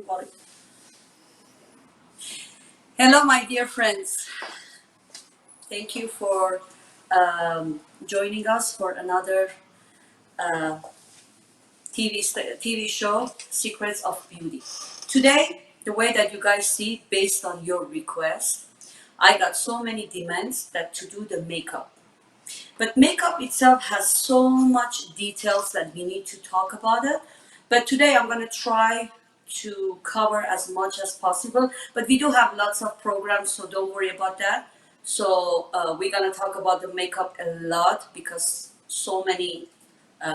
call it. Hello, my dear friends. Thank you for joining us for another uh, TV show, Secrets of Beauty. Today, the way that you guys see, based on your request, I got so many demands that to do the makeup. But makeup itself has so much details that we need to talk about it. But today I'm going to try to cover as much as possible. But we do have lots of programs, so don't worry about that. So we're going to talk about the makeup a lot because so many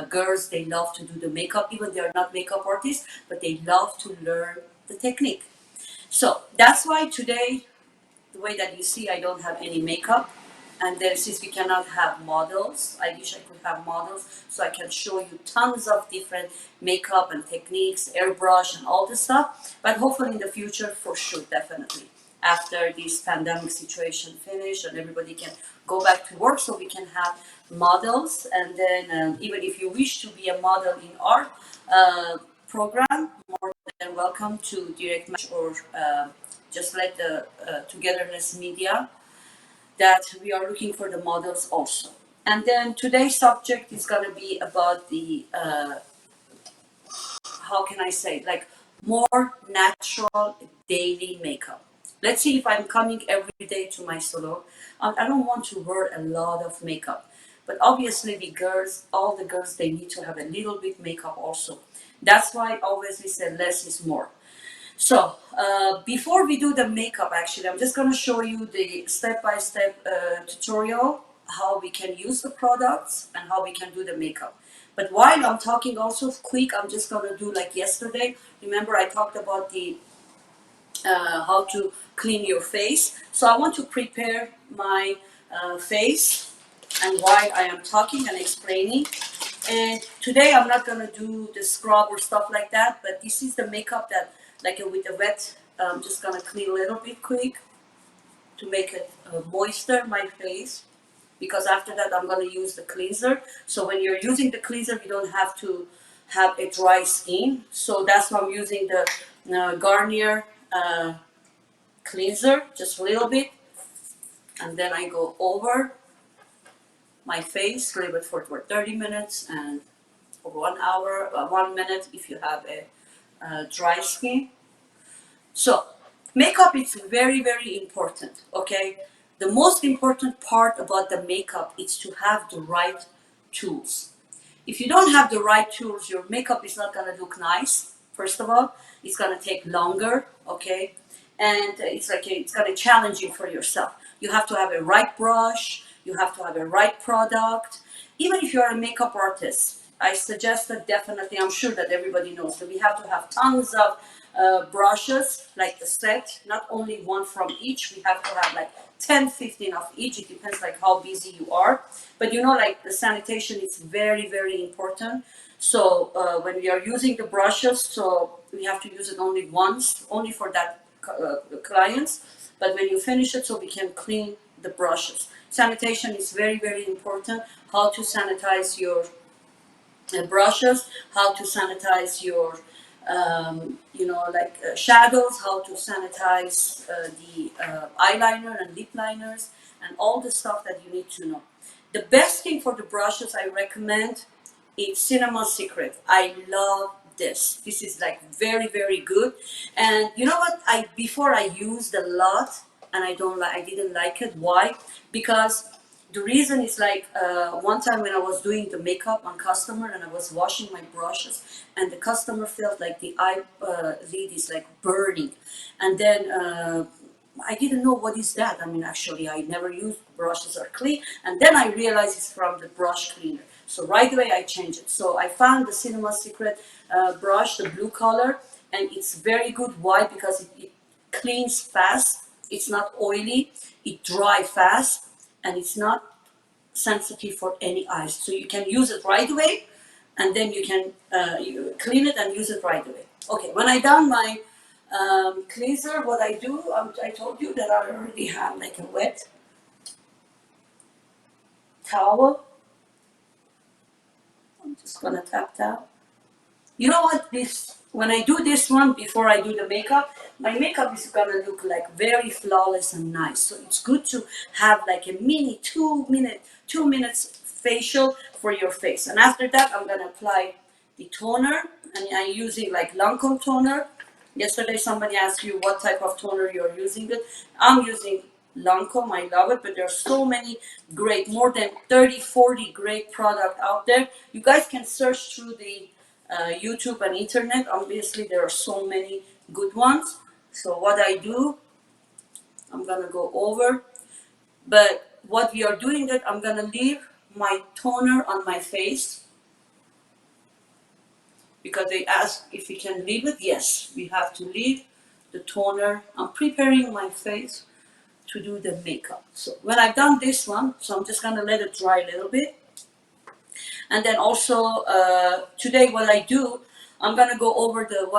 girls, they love to do the makeup, even they are not makeup artists, but they love to learn the technique. So that's why today, the way that you see, I don't have any makeup. And then since we cannot have models, I wish I could have models so I can show you tons of different makeup and techniques, airbrush and all this stuff. But hopefully in the future, for sure, definitely. After this pandemic situation finish and everybody can go back to work, so we can have models. And then even if you wish to be a model in our program, more than welcome to direct message or just let the Togetherness Media that we are looking for the models also. And then today's subject is going to be about the, how can I say, like more natural daily makeup. Let's see if I'm coming every day to my salon. I don't want to wear a lot of makeup. But obviously the girls, all the girls, they need to have a little bit makeup also. That's why always we say less is more. So before we do the makeup, actually, I'm just going to show you the step-by-step tutorial, how we can use the products and how we can do the makeup. But while I'm talking also quick, I'm just going to do like yesterday. Remember I talked about the how to clean your face. So I want to prepare my face, and while I am talking and explaining, and today I'm not gonna do the scrub or stuff like that, but this is the makeup that, like with a wet, I'm just gonna clean a little bit quick to make it moisture my face, because after that I'm gonna use the cleanser. So when you're using the cleanser, you don't have to have a dry skin. So that's why I'm using the Garnier cleanser, just a little bit, and then I go over my face, leave it for 30 minutes and for 1 hour, 1 minute if you have a dry skin. So makeup is very, very important, okay? The most important part about the makeup is to have the right tools. If you don't have the right tools, your makeup is not gonna look nice. First of all, it's gonna take longer, okay? And it's gonna challenge you for yourself. You have to have a right brush, you have to have a right product. Even if you're a makeup artist, I suggest that definitely, I'm sure that everybody knows that we have to have tons of brushes, like a set, not only one from each. We have to have like 10, 15 of each. It depends like how busy you are. But you know, like the sanitation is very, very important. So when we are using the brushes, so we have to use it only once, only for that clients. But when you finish it, so we can clean the brushes. Sanitation is very, very important. How to sanitize your brushes, how to sanitize your, shadows, how to sanitize the eyeliner and lip liners, and all the stuff that you need to know. The best thing for the brushes I recommend is Cinema Secret. I love this. This is like very, very good. And you know what? I before I used a lot, and I didn't like it. Why? Because the reason is like one time when I was doing the makeup on customer and I was washing my brushes, and the customer felt like the eye lid is like burning, and then I didn't know what is that. I mean, actually, I never used brushes are clean, and then I realized it's from the brush cleaner. So right away I changed it. So I found the Cinema Secret brush, the blue color, and it's very good. Why? Because it cleans fast. It's not oily. It dry fast, and it's not sensitive for any eyes. So you can use it right away, and then you can you clean it and use it right away. Okay, when I done my cleanser, what I do, I told you that I already have like a wet towel. I'm just gonna tap that. You know what? This when I do this one before I do the makeup, my makeup is gonna look like very flawless and nice. So it's good to have like a mini 2 minutes facial for your face. And after that, I'm gonna apply the toner, and I'm using like Lancome toner. Yesterday, somebody asked you what type of toner you're using. It. I'm using Lancome. I love it, but there are so many great, more than 30, 40 great product out there. You guys can search through the YouTube and internet. Obviously, there are so many good ones. So what I do, I'm gonna go over. But what we are doing that I'm gonna leave my toner on my face because they ask if we can leave it. Yes, we have to leave the toner. I'm preparing my face to do the makeup. So when I've done this one, so I'm just gonna let it dry a little bit. And then also today what I do, I'm gonna go over the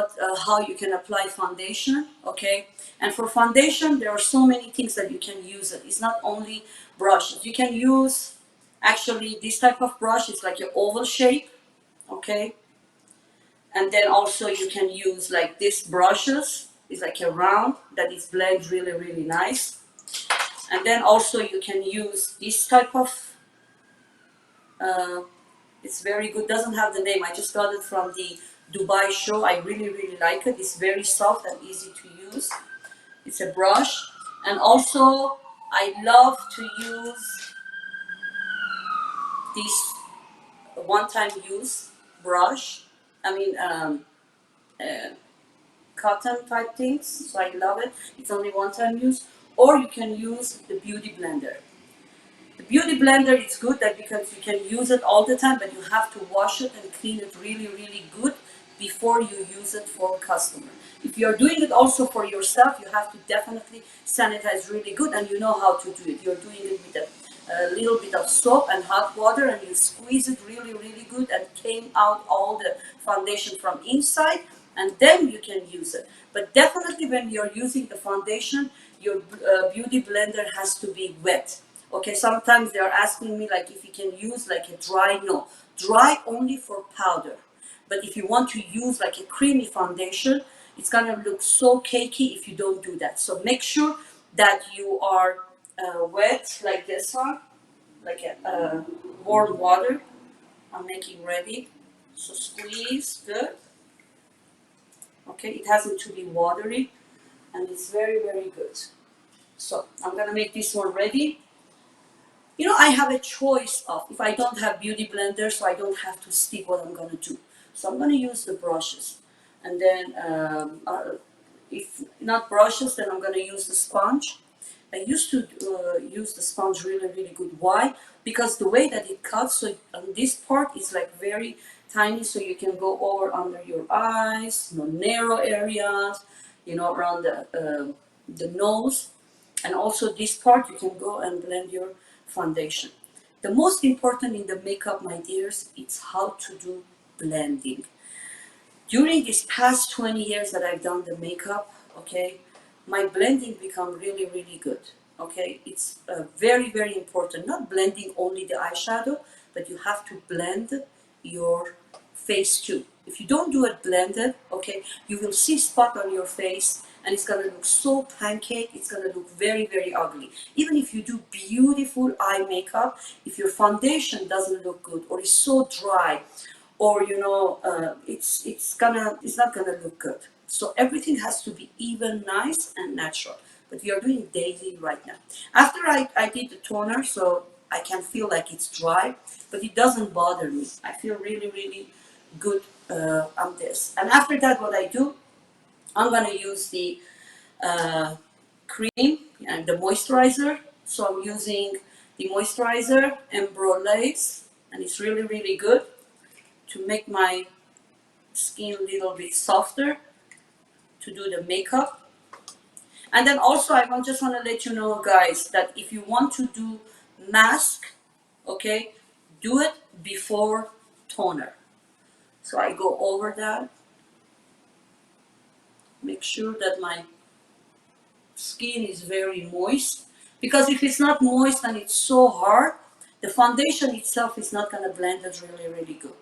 how you can apply foundation, okay? And for foundation, there are so many things that you can use it. It's not only brushes. You can use actually this type of brush. It's like an oval shape, okay? And then also you can use like this brushes. It's like a round that is blend really really nice. And then also you can use this type of uh, it's very good. Doesn't have the name. I just got it from the Dubai show. I really, really like it. It's very soft and easy to use. It's a brush. And also, I love to use this one-time use brush. I mean, uh, cotton type things. So I love it. It's only one-time use. Or you can use the Beauty Blender. The Beauty Blender is good that because you can use it all the time, but you have to wash it and clean it really, really good before you use it for customer. If you're doing it also for yourself, you have to definitely sanitize really good, and you know how to do it. You're doing it with a little bit of soap and hot water, and you squeeze it really, really good and clean out all the foundation from inside, and then you can use it. But definitely when you're using the foundation, your beauty blender has to be wet. Okay, sometimes they are asking me like if you can use like a dry. No, dry only for powder. But if you want to use like a creamy foundation, it's gonna look so cakey if you don't do that. So make sure that you are wet like this one, like a warm water. I'm making ready. So squeeze good. Okay, it hasn't to be watery, and it's very very good. So I'm gonna make this one ready. You know, I have a choice of if I don't have beauty blender, so I don't have to stick what I'm gonna do. So I'm gonna use the brushes, and then if not brushes, then I'm gonna use the sponge. I used to use the sponge really really good. Why? Because the way that it cuts, so on this part is like very tiny, so you can go over under your eyes, narrow areas, around the nose, and also this part you can go and blend your foundation. The most important in the makeup, my dears, it's how to do blending. During these past 20 years that I've done the makeup, okay, my blending become really, really good. Okay, it's very, very important. Not blending only the eyeshadow, but you have to blend your face too. If you don't do it blended, okay, you will see spot on your face and it's gonna look so pancake, it's gonna look very, very ugly. Even if you do beautiful eye makeup, if your foundation doesn't look good or is so dry, or it's not gonna look good. So everything has to be even nice and natural. But we are doing daily right now. After I did the toner, so I can feel like it's dry, but it doesn't bother me. I feel really really good on this. And after that, what I do, I'm gonna use the uh, cream and the moisturizer. So I'm using the moisturizer Embryolase, and it's really really good to make my skin a little bit softer to do the makeup. And then also just want to let you know, guys, that if you want to do mask, okay, do it before toner. So I go over that, make sure that my skin is very moist, because if it's not moist and it's so hard, the foundation itself is not going to blend it really really good.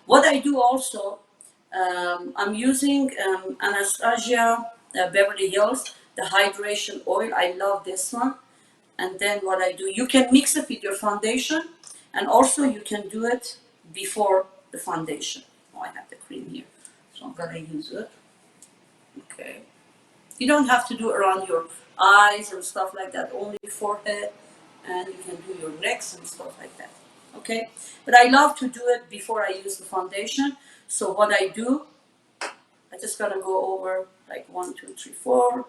What I do also, I'm using Anastasia Beverly Hills, the hydration oil. I love this one. And then what I do, you can mix it with your foundation, and also you can do it before the foundation. Oh, I have the cream here, so I'm gonna use it. Okay. You don't have to do around your eyes and stuff like that, only forehead, and you can do your necks and stuff like that. Okay? But I love to do it before I use the foundation. So what I do, I just gonna go over like 1, 2, 3, 4,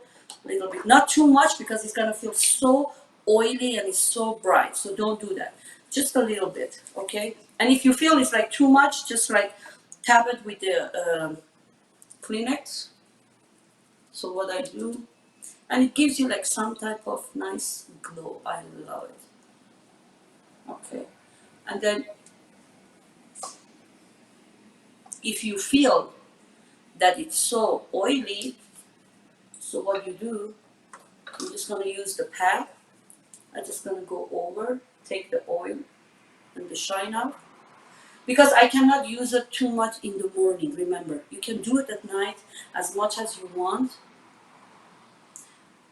a little bit. Not too much because it's gonna feel so oily and it's so bright. So don't do that. Just a little bit, okay? And if you feel it's like too much, just like tap it with the Kleenex. So what I do, and it gives you like some type of nice glow. I love it. Okay, and then if you feel that it's so oily, so what you do, I'm just gonna use the pad. I'm just gonna go over, take the oil and the shine out, because I cannot use it too much in the morning. Remember, you can do it at night as much as you want,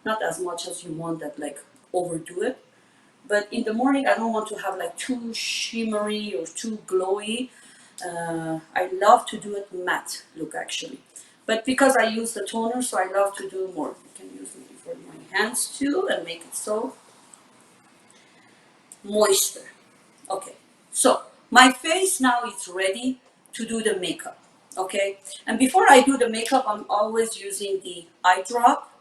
not as much as you want that like overdo it. But in the morning, I don't want to have like too shimmery or too glowy. I love to do it matte look actually. But because I use the toner, so I love to do more. I can use it for my hands too and make it so moisture. Okay, so my face now is ready to do the makeup. Okay, and before I do the makeup, I'm always using the eye drop.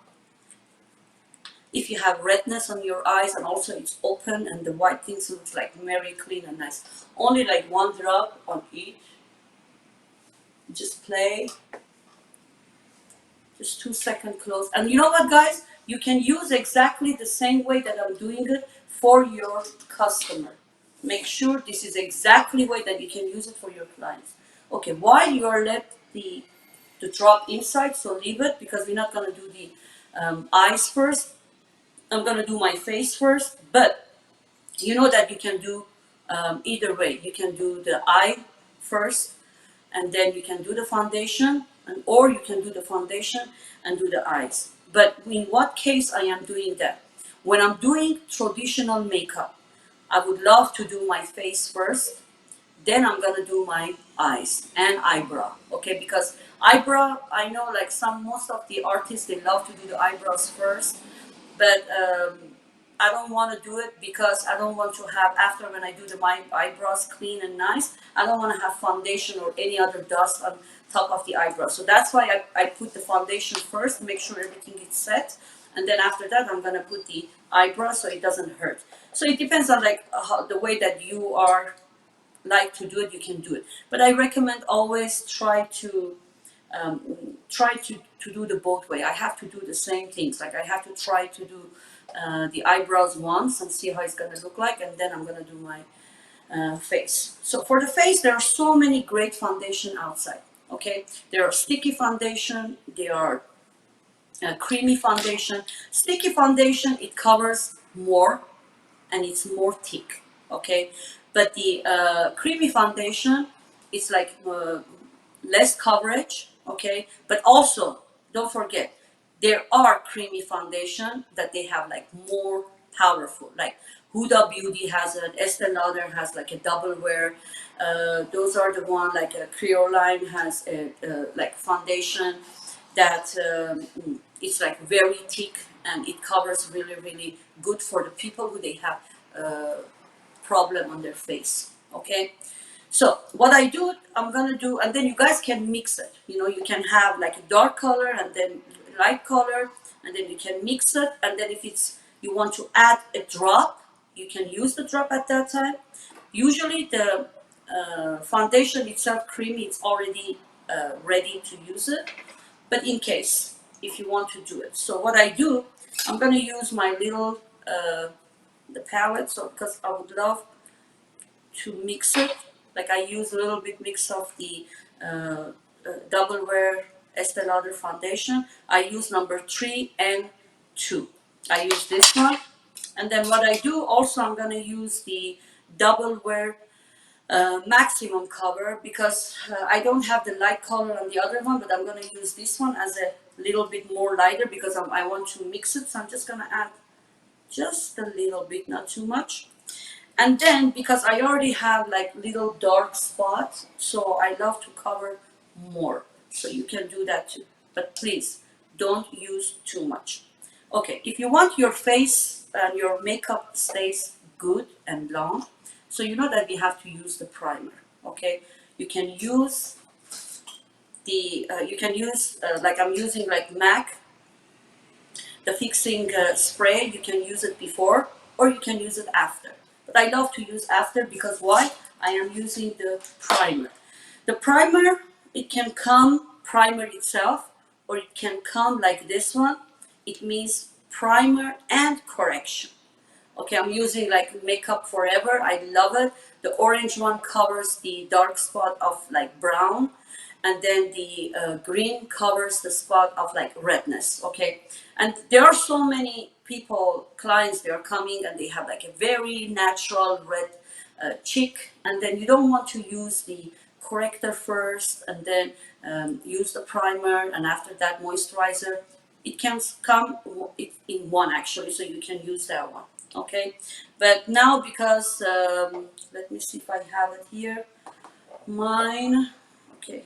If you have redness on your eyes and also it's open and the white things looks like very clean and nice. Only like 1 drop on each. Just play. Just 2 second close. And you know what, guys? You can use exactly the same way that I'm doing it for your customer. Make sure this is exactly the way that you can use it for your clients. Okay, while you are let the drop inside, so leave it because we're not gonna do the eyes first. I'm gonna do my face first, but you know that you can do either way. You can do the eye first, and then you can do the foundation, or you can do the foundation and do the eyes. But in what case I am doing that? When I'm doing traditional makeup, I would love to do my face first, then I'm gonna do my eyes and eyebrow, okay? Because eyebrow, I know like most of the artists, they love to do the eyebrows first, but I don't want to do it because I don't want to have, after when I do my eyebrows clean and nice, I don't want to have foundation or any other dust on top of the eyebrow. So that's why I put the foundation first, make sure everything is set, and then after that I'm gonna put the eyebrow so it doesn't hurt. So it depends on like the way that you are like to do it, you can do it. But I recommend always um, try to do the both way. I have to do the same things. Like I have to try to do the eyebrows once and see how it's gonna look like, and then I'm gonna do my face. So for the face, there are so many great foundation outside. Okay, there are sticky foundation, there are creamy foundation. Sticky foundation, it covers more and it's more thick, okay? But the creamy foundation, it's like less coverage, okay? But also, don't forget, there are creamy foundation that they have like more powerful, like Huda Beauty has it, Estee Lauder has like a double wear. Those are the one like Creoline has a like foundation that it's like very thick and it covers really really good for the people who they have problem on their face. Okay, so what I do, I'm gonna do, and then you guys can mix it. You know, you can have like a dark color and then light color, and then you can mix it. And then if it's you want to add a drop, you can use the drop at that time. Usually the foundation itself, creamy, it's already ready to use it. But in case if you want to do it, so what I do, I'm gonna use my little the palette, so because I would love to mix it. Like I use a little bit mix of the double wear Estee Lauder foundation. I use number 3 and 2. I use this one, and then what I do also, I'm gonna use the double wear maximum cover, because I don't have the light color on the other one, but I'm going to use this one as a little bit more lighter because I want to mix it. So I'm just going to add just a little bit, not too much. And then because I already have like little dark spots, so I love to cover more. So you can do that too. But please don't use too much. Okay, if you want your face and your makeup stays good and long, so you know that we have to use the primer. Okay, you can use like I'm using like MAC, the fixing spray. You can use it before or you can use it after. But I love to use after because why? I am using the primer. The primer, it can come primer itself or it can come like this one. It means primer and correction. Okay, I'm using like Makeup Forever. I love it. The orange one covers the dark spot of like brown, and then the green covers the spot of like redness. Okay, and there are so many people, clients, they are coming and they have like a very natural red cheek, and then you don't want to use the corrector first and then use the primer and after that moisturizer. It can come in one actually, so you can use that one. Okay, but now because let me see if I have it here. Mine. Okay.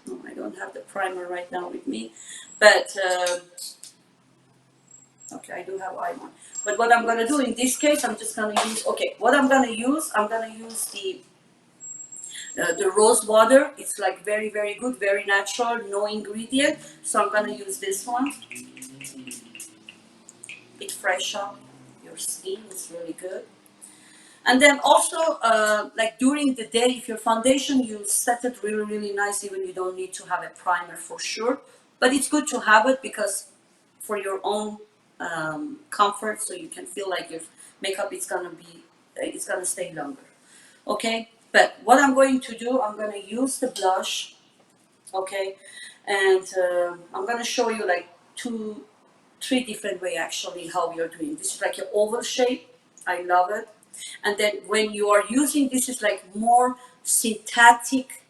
No, I don't have the primer right now with me, but okay, I do have eye one. But what I'm gonna do in this case, I'm just gonna use. Okay, what I'm gonna use, I'm gonna use the rose water. It's like very very good, very natural, no ingredient. So I'm gonna use this one. It fresh up your skin. It's really good. And then also, like during the day, if your foundation, you set it really, really nice, even you don't need to have a primer for sure. But it's good to have it because for your own comfort, so you can feel like your makeup is gonna be, it's gonna stay longer. Okay, but what I'm going to do, I'm gonna use the blush, okay, and I'm gonna show you like three different way actually how we are doing. This is like an oval shape. I love it. And then when you are using this is like more synthetic,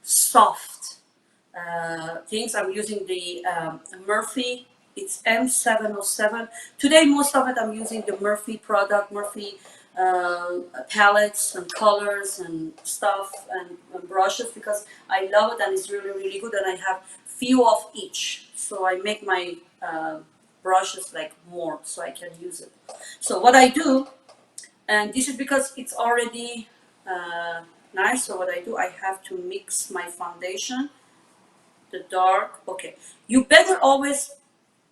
soft things. I'm using the Murphy. It's M707. Today, most of it I'm using the Murphy product, Murphy palettes and colors and stuff and brushes because I love it and it's really, really good. And I have few of each. So I make my brushes like more so I can use it. So what I do, and this is because it's already nice. So what I do, I have to mix my foundation, the dark. Okay, you better always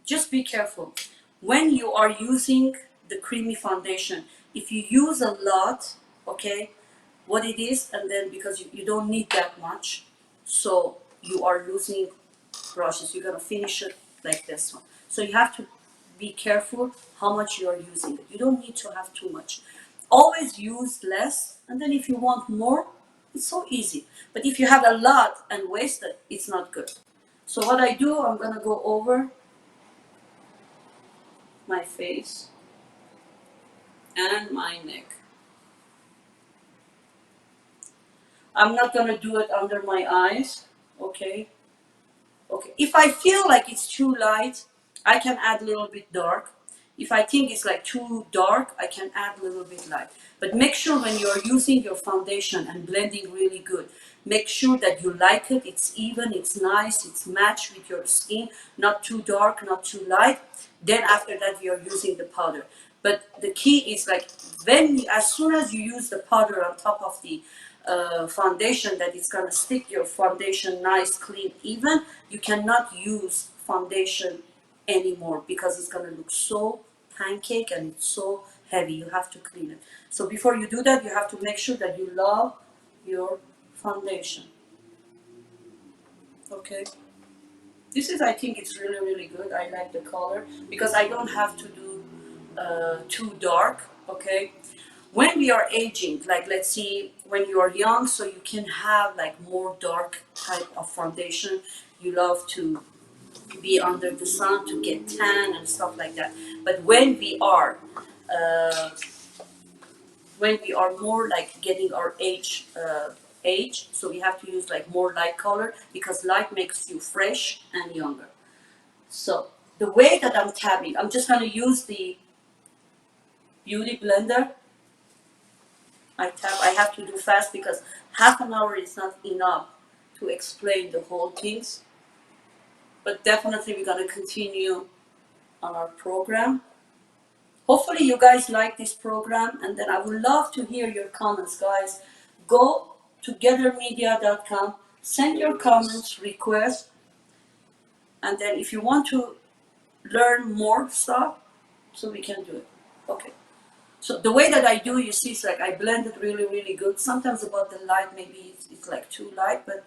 just be careful when you are using the creamy foundation. If you use a lot, okay, what it is, and then because you don't need that much, so you are losing brushes. You're gonna finish it like this one. So you have to be careful how much you are using it. You don't need to have too much. Always use less, and then if you want more, it's so easy. But if you have a lot and waste it, it's not good. So what I do, I'm gonna go over my face and my neck. I'm not gonna do it under my eyes, okay? Okay, if I feel like it's too light, I can add a little bit dark. If I think it's like too dark, I can add a little bit light. But make sure when you're using your foundation and blending really good, make sure that you like it, it's even, it's nice, it's matched with your skin, not too dark, not too light. Then after that, you're using the powder. But the key is like as soon as you use the powder on top of the foundation, that it's gonna stick your foundation nice, clean, even. You cannot use foundation anymore because it's gonna look so pancake and it's so heavy. You have to clean it. So before you do that, you have to make sure that you love your foundation. Okay. This is, I think it's really, really good. I like the color because I don't have to do too dark. Okay. When we are aging, like let's see, when you are young, so you can have like more dark type of foundation. You love to be under the sun to get tan and stuff like that. But uh, when we are more like getting our age, so we have to use like more light color because light makes you fresh and younger. So the way that I'm tabbing, I'm just gonna use the Beauty Blender. I have to do fast because half an hour is not enough to explain the whole things. But definitely we're gonna continue on our program. Hopefully you guys like this program, and then I would love to hear your comments, guys. Go to gathermedia.com, send your comments, requests, and then if you want to learn more stuff, so we can do it. Okay. So the way that I do, you see, it's like I blend it really, really good. Sometimes about the light, maybe it's like too light, but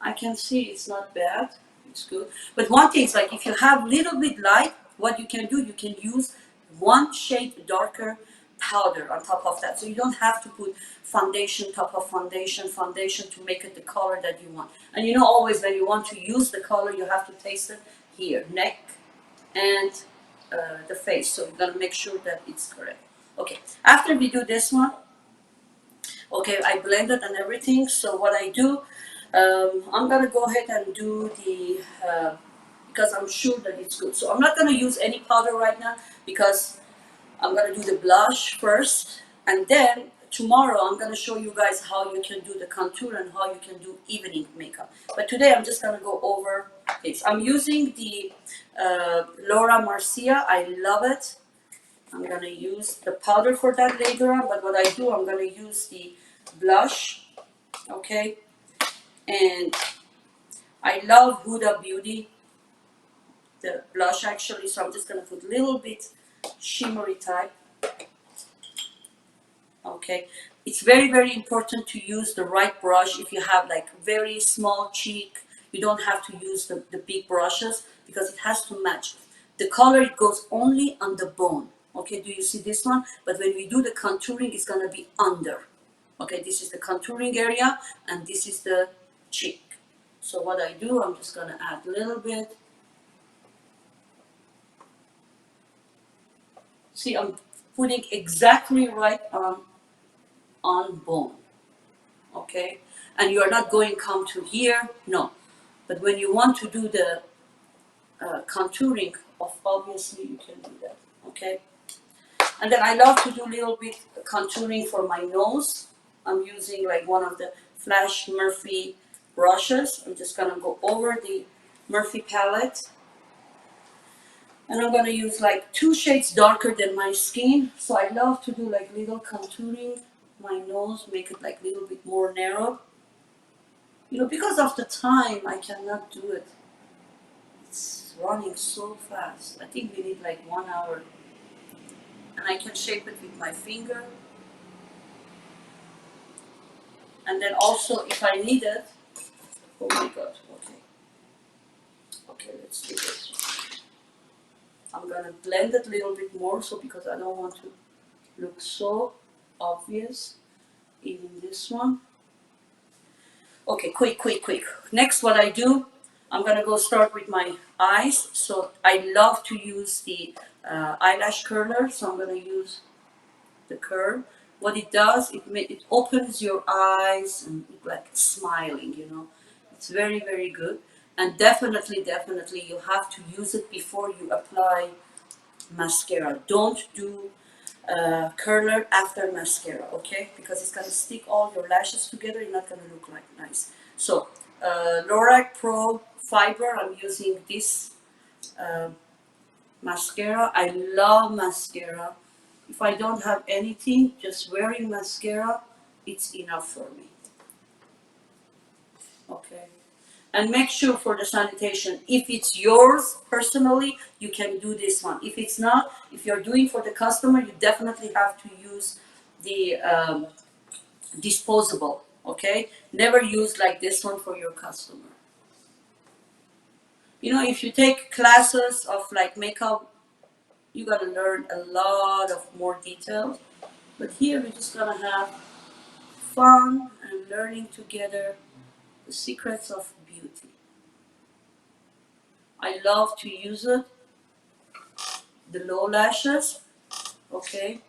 I can see it's not bad. It's good. But one thing is like if you have little bit light, what you can do, you can use one shade darker powder on top of that. So you don't have to put foundation, top of foundation, foundation to make it the color that you want. And you know, always when you want to use the color, you have to taste it here, neck and the face. So you're gonna make sure that it's correct. Okay, after we do this one, okay, I blended and everything. So what I do, I'm gonna go ahead and do the, because I'm sure that it's good. So I'm not gonna use any powder right now because I'm gonna do the blush first, and then tomorrow I'm gonna show you guys how you can do the contour and how you can do evening makeup. But today I'm just gonna go over this. I'm using the Laura Mercier. I love it. I'm gonna use the powder for that later on, but what I do, I'm gonna use the blush, okay? And I love Huda Beauty, the blush actually, so I'm just gonna put a little bit shimmery type, okay? It's very, very important to use the right brush. If you have like very small cheek, you don't have to use the big brushes because it has to match. The color, it goes only on the bone. Okay, do you see this one? But when we do the contouring, it's gonna be under. Okay, this is the contouring area and this is the cheek. So what I do, I'm just gonna add a little bit. See, I'm putting exactly right on bone. Okay, and you are not going come to here, no. But when you want to do the contouring, of obviously you can do that. Okay, and then I love to do a little bit contouring for my nose. I'm using like one of the Flash Murphy brushes. I'm just gonna go over the Murphy palette. And I'm gonna use like 2 shades darker than my skin. So I love to do like little contouring my nose, make it like a little bit more narrow. You know, because of the time, I cannot do it. It's running so fast. I think we need like 1 hour. And I can shape it with my finger. And then also, if I need it, oh my god, okay. Okay, let's do this. I'm gonna blend it a little bit more, so because I don't want to look so obvious, even this one. Okay, quick. Next, what I do, I'm gonna go start with my eyes. So I love to use the eyelash curler. So I'm gonna use the curl. What it does, it opens your eyes and like smiling. You know, it's very, very good. And definitely, you have to use it before you apply mascara. Don't do curler after mascara, okay? Because it's gonna stick all your lashes together. You're not gonna look like nice. So, Lorac Pro Fiber. I'm using this uh, mascara. I love mascara. If I don't have anything, just wearing mascara, it's enough for me. Okay. And make sure for the sanitation, if it's yours personally, you can do this one. If it's not, if you're doing for the customer, you definitely have to use the disposable, okay? Never use like this one for your customer. You know, if you take classes of like makeup, you gotta learn a lot of more details. But here we're just gonna have fun and learning together the secrets of beauty. I love to use it, the low lashes, okay?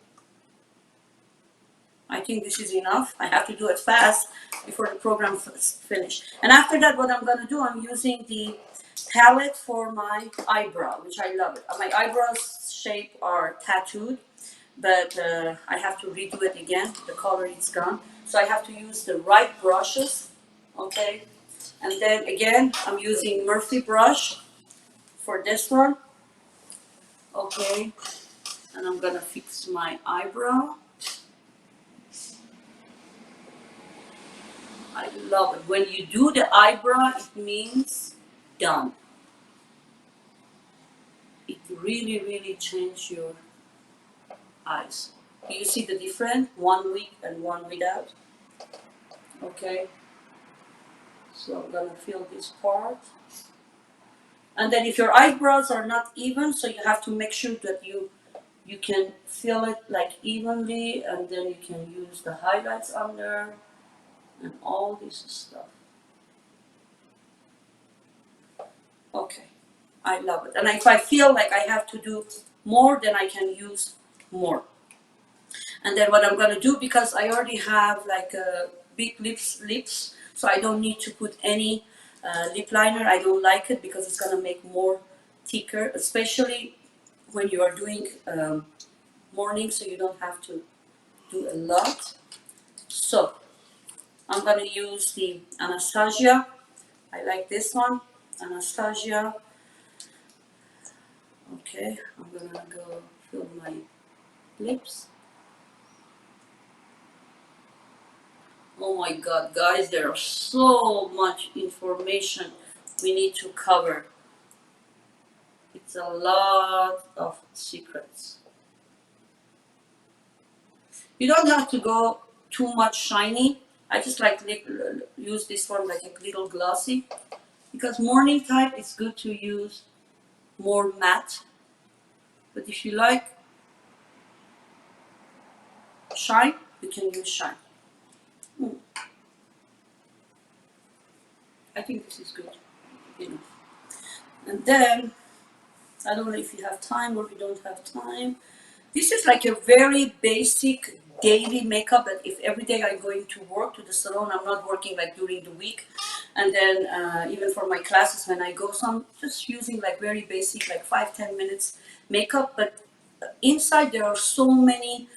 I think this is enough. I have to do it fast before the program finish. And after that, what I'm gonna do, I'm using the palette for my eyebrow, which I love it. My eyebrows shape are tattooed, but I have to redo it again. The color is gone. So I have to use the right brushes, okay? And then again, I'm using Murphy brush for this one, okay? And I'm gonna fix my eyebrow. I love it. When you do the eyebrow, it means done. It really, really changes your eyes. Do you see the difference? 1 week and one without. Okay. So I'm gonna fill this part. And then if your eyebrows are not even, so you have to make sure that you can fill it like evenly, and then you can use the highlights under and all this stuff. Okay. I love it. And if I feel like I have to do more, then I can use more. And then what I'm gonna do, because I already have like big lips, so I don't need to put any lip liner. I don't like it because it's gonna make more thicker, especially when you are doing morning, so you don't have to do a lot. So I'm gonna use the Anastasia. I like this one, Anastasia. Okay, I'm gonna go fill my lips. Oh my God, guys, there's so much information we need to cover. It's a lot of secrets. You don't have to go too much shiny. I just like use this one like a little glossy, because morning type it's good to use more matte. But if you like shine, you can use shine. Mm, I think this is good enough. And then I don't know if you have time or you don't have time. This is like a very basic daily makeup that if every day I'm going to work to the salon, I'm not working like during the week. And then even for my classes when I go, so I'm just using like very basic, like 5-10 minutes makeup. But inside there are so many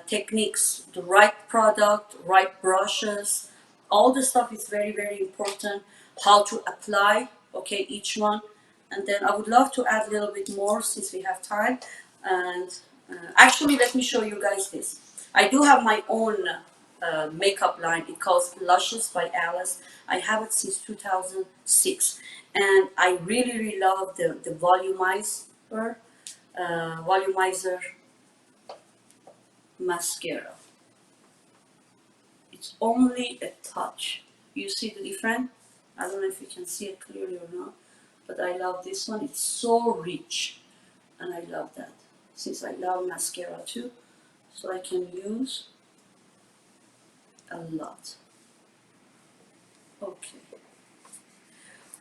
techniques, the right product, right brushes, all the stuff is very, very important. How to apply, okay, each one. And then I would love to add a little bit more since we have time. And actually, let me show you guys this. I do have my own makeup line. It calls Luscious by Alice. I have it since 2006. And I really, really love the volumizer mascara. It's only a touch. You see the difference? I don't know if you can see it clearly or not, but I love this one. It's so rich, and I love that. Since I love mascara too, so I can use a lot. Okay.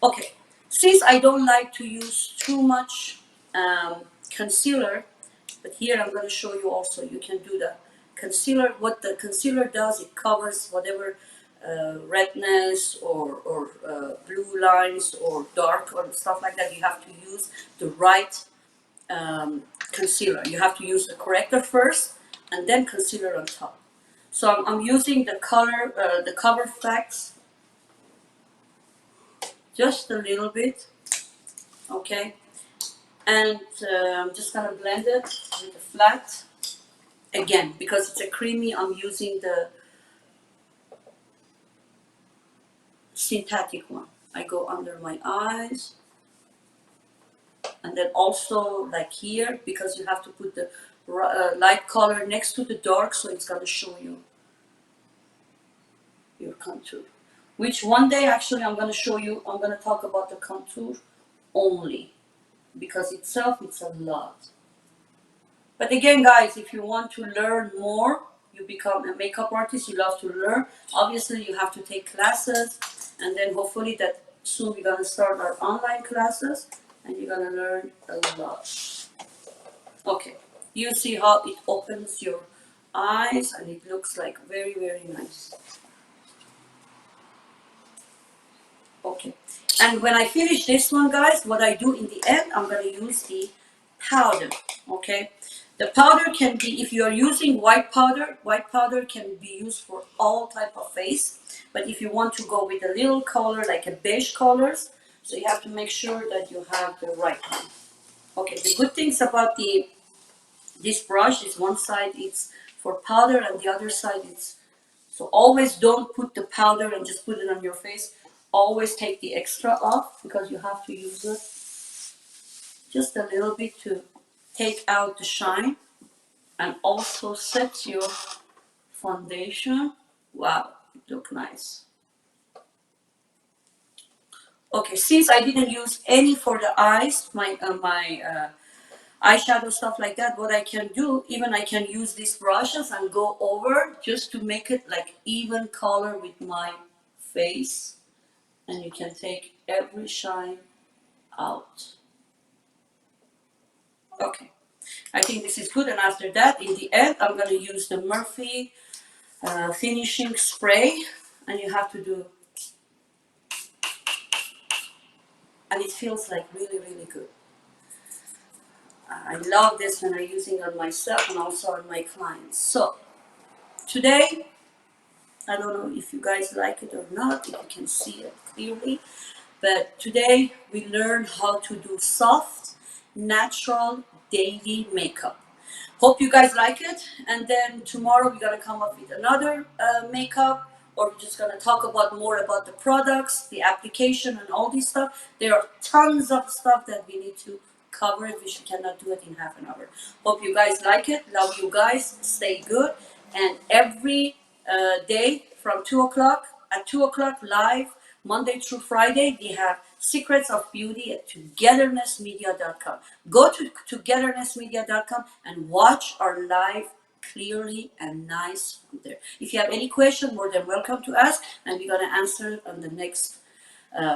Okay. Since I don't like to use too much concealer, but here I'm going to show you also. You can do the concealer. What the concealer does, it covers whatever redness or blue lines or dark or stuff like that. You have to use the right concealer. You have to use the corrector first and then concealer on top. So I'm using the Cover Facts just a little bit, okay? And I'm just gonna blend it with a flat. Again, because it's a creamy, I'm using the synthetic one. I go under my eyes, and then also like here, because you have to put the light color next to the dark, so it's gonna show you your contour. Which one day actually I'm gonna show you, I'm gonna talk about the contour only, because itself it's a lot. But again, guys, if you want to learn more, you become a makeup artist, you love to learn. Obviously, you have to take classes, and then hopefully that soon we're gonna start our online classes, and you're gonna learn a lot. Okay, you see how it opens your eyes, and it looks like very, very nice. Okay. And when I finish this one, guys, what I do in the end, I'm going to use the powder. Okay. The powder can be, if you are using white powder can be used for all type of face. But if you want to go with a little color, like a beige colors, so you have to make sure that you have the right one. Okay. The good things about this brush is one side it's for powder and the other side it's, so always don't put the powder and just put it on your face. Always take the extra off because you have to use it just a little bit to take out the shine and also set your foundation. Wow, it look nice. Okay, since I didn't use any for the eyes, my eyeshadow stuff like that, what I can do, even I can use these brushes and go over just to make it like even color with my face, and you can take every shine out. Okay, I think this is good, and after that, in the end, I'm going to use the Morphe finishing spray, and you have to do, and it feels like really, really good. I love this when I'm using it on myself and also on my clients. So today, I don't know if you guys like it or not, if you can see it clearly, but today we learned how to do soft, natural, daily makeup. Hope you guys like it, and then tomorrow we're gonna come up with another makeup, or we're just gonna talk about more about the products, the application, and all this stuff. There are tons of stuff that we need to cover. We cannot do it in half an hour. Hope you guys like it. Love you guys. Stay good, and every day from 2 o'clock at 2 o'clock live, Monday through Friday, we have Secrets of Beauty at togethernessmedia.com. Go to togethernessmedia.com and watch our live clearly and nice from there. If you have any question, more than welcome to ask, and we're going to answer it on the next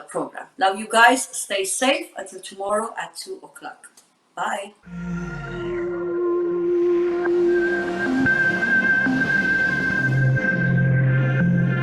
program. Love you guys. Stay safe until tomorrow at 2 o'clock. Bye.